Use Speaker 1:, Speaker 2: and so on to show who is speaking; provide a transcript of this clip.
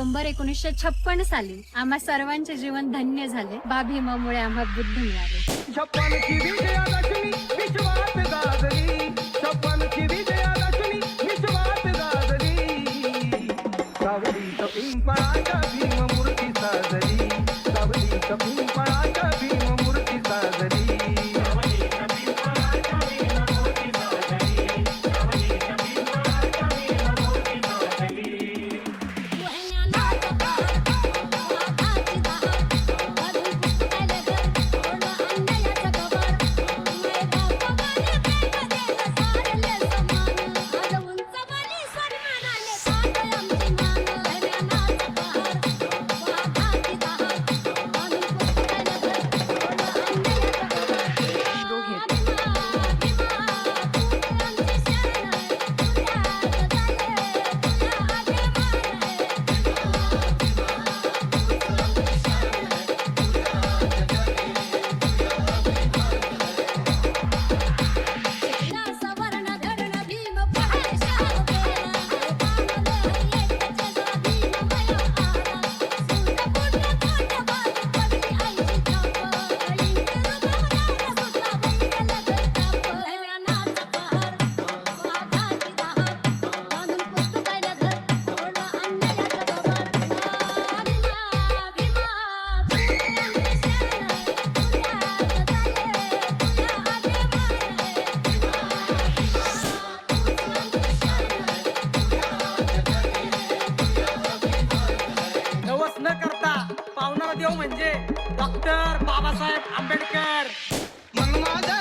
Speaker 1: October 1956 साली आम्हा सर्वांचे जीवन धन्य झाले. बा भीमामुळे आम्हा बुद्ध मिळाले.
Speaker 2: छप्पनची विजयादशमी विश्वात गाजली, छप्पनची विजयादशमी विश्वात गाजली. सावलीत पिंपळाच्या भीममूर्ती साजली, सावलीत पिंपळाच्या भीममूर्ती साजली.
Speaker 3: न करता पावणारा देव म्हणजे डॉक्टर बाबासाहेब आंबेडकर.
Speaker 2: मन माझा